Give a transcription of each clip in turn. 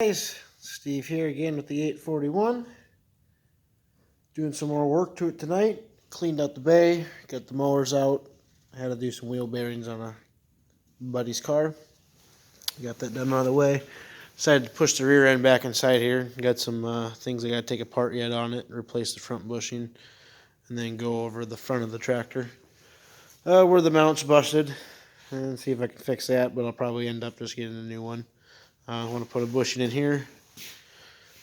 Guys, Steve here again with the 841. Doing some more work to it tonight. Cleaned out the bay, got the mowers out. I had to do some wheel bearings on a buddy's car. Got that done out of the way. Decided to push the rear end back inside here. Got some things I got to take apart yet on it, replace the front bushing, and then go over the front of the tractor. Where the mount's busted, and see if I can fix that, but I'll probably end up just getting a new one. I want to put a bushing in here.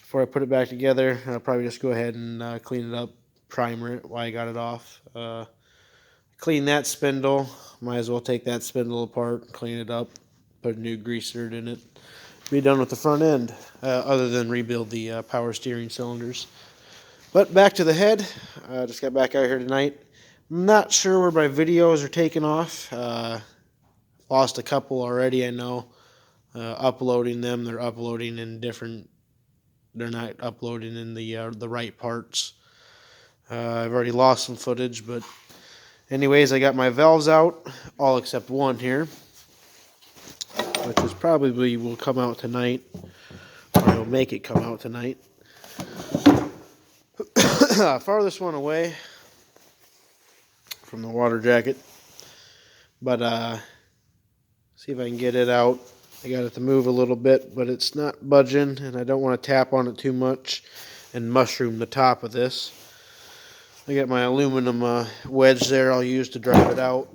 Before I put it back together, I'll probably just go ahead and clean it up, primer it while I got it off. Clean that spindle. Might as well take that spindle apart, clean it up, put a new greaser in it. Be done with the front end, other than rebuild the power steering cylinders. But back to the head. Just got back out here tonight. I'm not sure where my videos are taking off. Lost a couple already, I know. Uploading them, they're uploading in different. They're not uploading in the right parts. I've already lost some footage, but anyways, I got my valves out, all except one here, which is probably will come out tonight, or I'll make it come out tonight. Farthest one away from the water jacket, but see if I can get it out. I got it to move a little bit, but it's not budging, and I don't want to tap on it too much and mushroom the top of this. I got my aluminum wedge there I'll use to drive it out.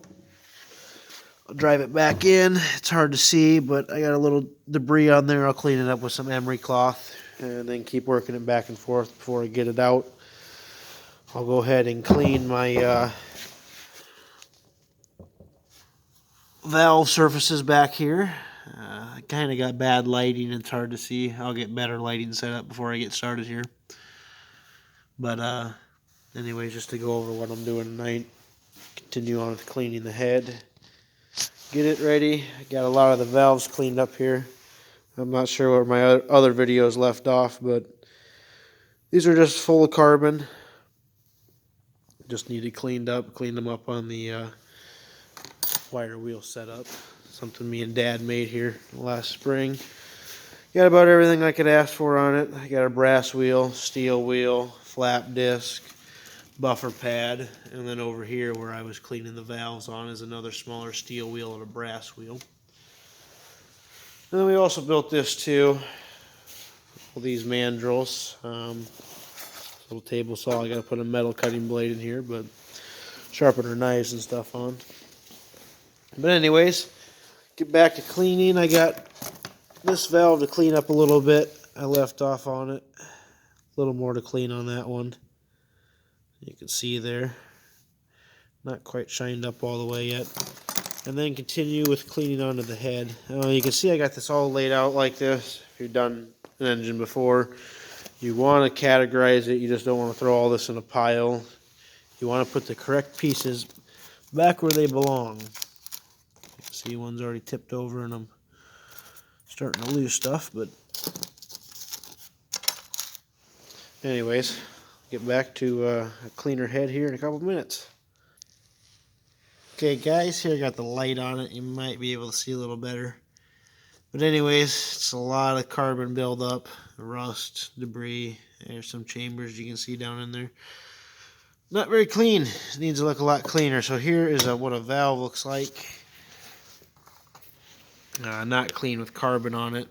I'll drive it back in. It's hard to see, but I got a little debris on there. I'll clean it up with some emery cloth and then keep working it back and forth before I get it out. I'll go ahead and clean my valve surfaces back here. I kind of got bad lighting. It's hard to see. I'll get better lighting set up before I get started here. But anyways, just to go over what I'm doing tonight. Continue on with cleaning the head. Get it ready. I got a lot of the valves cleaned up here. I'm not sure where my other videos left off, but these are just full of carbon. Just needed cleaned up. Cleaned them up on the wire wheel setup. Something me and Dad made here last spring. Got about everything I could ask for on it. I got a brass wheel, steel wheel, flap disc, buffer pad, and then over here where I was cleaning the valves on is another smaller steel wheel and a brass wheel. And then we also built this too. All these mandrels. Little table saw. I got to put a metal cutting blade in here, but sharpener knives and stuff on. But anyways, get back to cleaning. I got this valve to clean up a little bit. I left off on it. A little more to clean on that one. You can see there. Not quite shined up all the way yet. And then continue with cleaning onto the head. You can see I got this all laid out like this. If you've done an engine before, you want to categorize it. You just don't want to throw all this in a pile. You want to put the correct pieces back where they belong. You can see one's already tipped over and I'm starting to lose stuff, but anyways, get back to a cleaner head here in a couple minutes. Okay guys, here I got the light on it. You might be able to see a little better. But anyways, it's a lot of carbon buildup, rust, debris. There's some chambers you can see down in there. Not very clean. It needs to look a lot cleaner. So here is what a valve looks like. Not clean with carbon on it.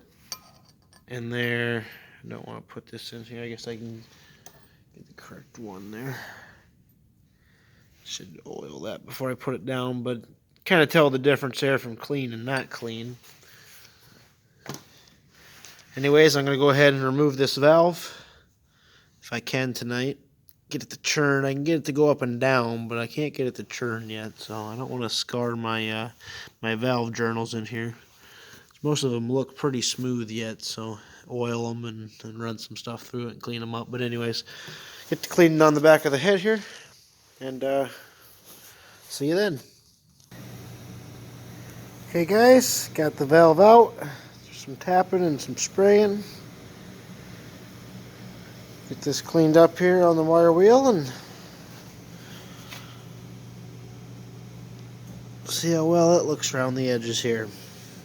And there, I don't want to put this in here. I guess I can get the correct one there. Should oil that before I put it down, but kind of tell the difference there from clean and not clean. Anyways, I'm going to go ahead and remove this valve if I can tonight. Get it to churn. I can get it to go up and down, but I can't get it to churn yet, so I don't want to scar my my valve journals in here. Most of them look pretty smooth yet, so oil them and run some stuff through it and clean them up. But anyways, get to cleaning on the back of the head here, and see you then. Okay guys, got the valve out. Some tapping and some spraying. Get this cleaned up here on the wire wheel and see how well it looks around the edges here.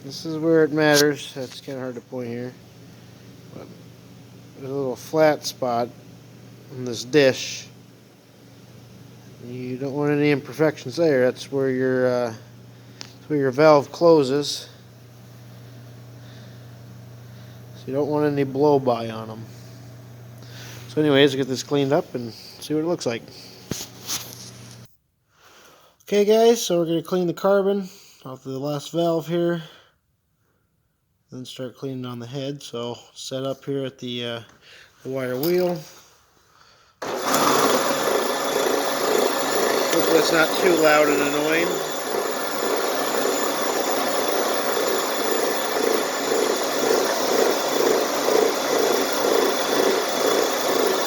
This is where it matters. That's kind of hard to point here. there's a little flat spot in this dish. You don't want any imperfections there. That's where your valve closes. So you don't want any blow by on them. So anyways, get this cleaned up and see what it looks like. Okay guys, so we're going to clean the carbon off the last valve here. Then start cleaning on the head. So set up here at the wire wheel. Hopefully it's not too loud and annoying.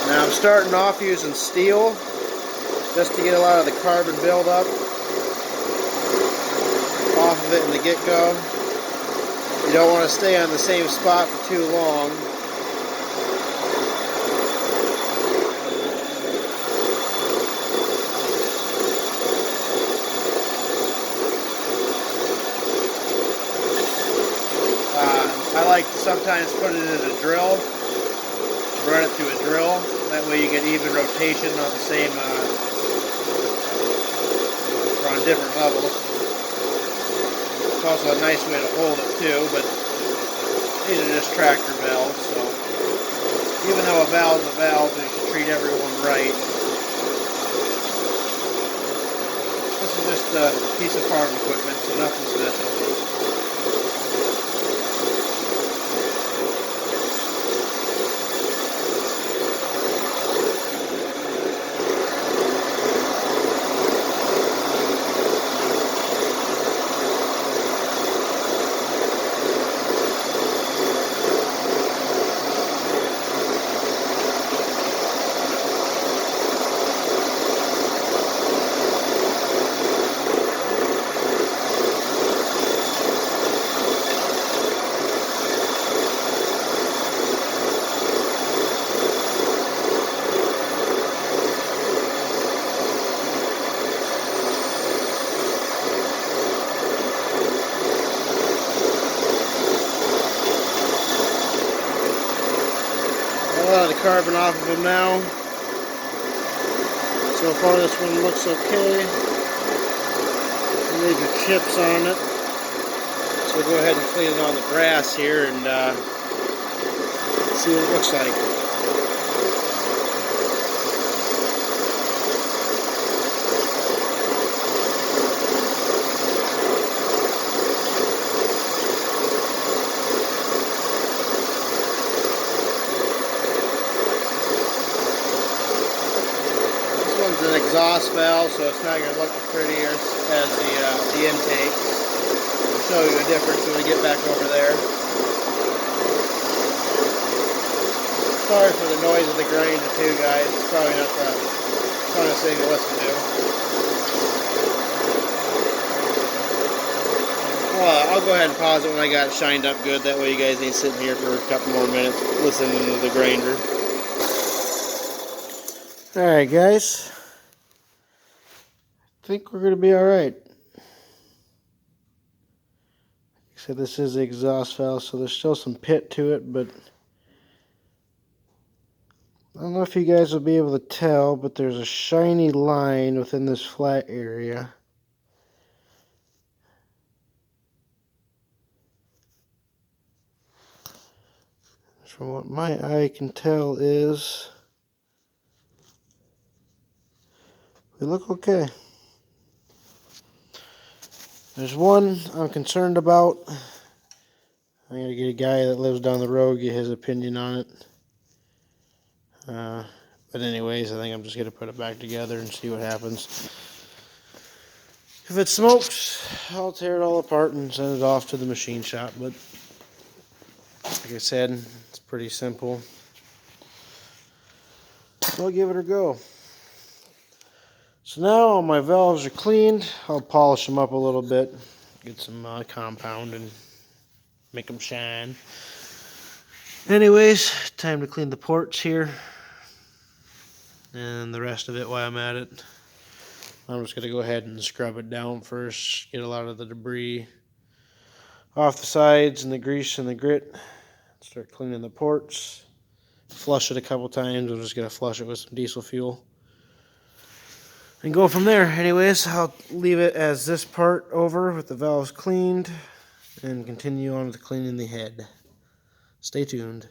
Now I'm starting off using steel just to get a lot of the carbon buildup off of it in the get-go. You don't want to stay on the same spot for too long. I like to sometimes put it in a drill, run it through a drill. That way you get even rotation on the same, or on different levels. It's also a nice way to hold it too, but these are just tractor valves, so even though a valve is a valve, you should treat everyone right. This is just a piece of farm equipment, so nothing special. A lot of the carbon off of them now. So far this one looks okay. Major chips on it. So we'll go ahead and clean it on the brass here and see what it looks like. It's an exhaust valve, so it's not going to look as pretty as the intake. I'll show you a difference when we get back over there. Sorry for the noise of the grinder too, guys. It's probably not the funnest thing to listen to. Well, I'll go ahead and pause it when I got it shined up good. That way you guys ain't sitting here for a couple more minutes listening to the grinder. Alright guys, I think we're going to be alright. Like I said, this is the exhaust valve, so there's still some pit to it, but I don't know if you guys will be able to tell, but there's a shiny line within this flat area. From what my eye can tell is we look okay. There's one I'm concerned about. I'm going to get a guy that lives down the road, get his opinion on it. But anyways, I think I'm just going to put it back together and see what happens. If it smokes, I'll tear it all apart and send it off to the machine shop. But like I said, it's pretty simple. I'll give it a go. So now all my valves are cleaned. I'll polish them up a little bit, get some compound and make them shine. Anyways, time to clean the ports here and the rest of it while I'm at it. I'm just going to go ahead and scrub it down first, get a lot of the debris off the sides and the grease and the grit. Start cleaning the ports flush it a couple times. I'm just going to flush it with some diesel fuel and go from there. Anyways, I'll leave it as this part over with the valves cleaned and continue on with cleaning the head. Stay tuned.